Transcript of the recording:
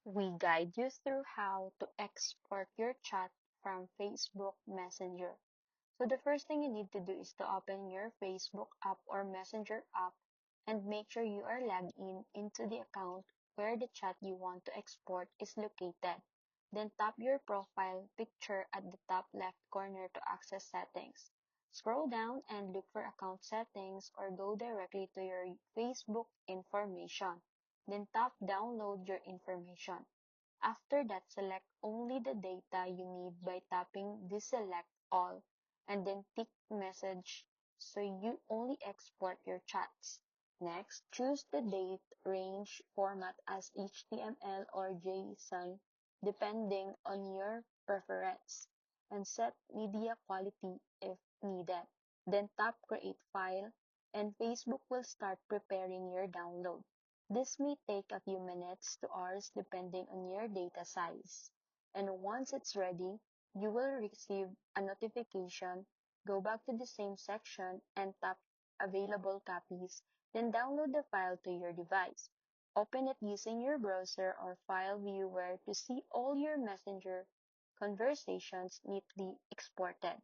We guide you through how to export your chat from Facebook Messenger. So the first thing you need to do is to open your Facebook app or Messenger app and make sure you are logged in into the account where the chat you want to export is located. Then tap your profile picture at the top left corner to access settings. Scroll down and look for account settings or go directly to your Facebook information. Then tap download your information. After that, select only the data you need by tapping deselect all and then tick message so you only export your chats. Next, choose the date range format as HTML or JSON depending on your preference and set media quality if needed. Then tap create file and Facebook will start preparing your download. This may take a few minutes to hours depending on your data size. And once it's ready, you will receive a notification. Go back to the same section and tap available copies, then download the file to your device. Open it using your browser or file viewer to see all your Messenger conversations neatly exported.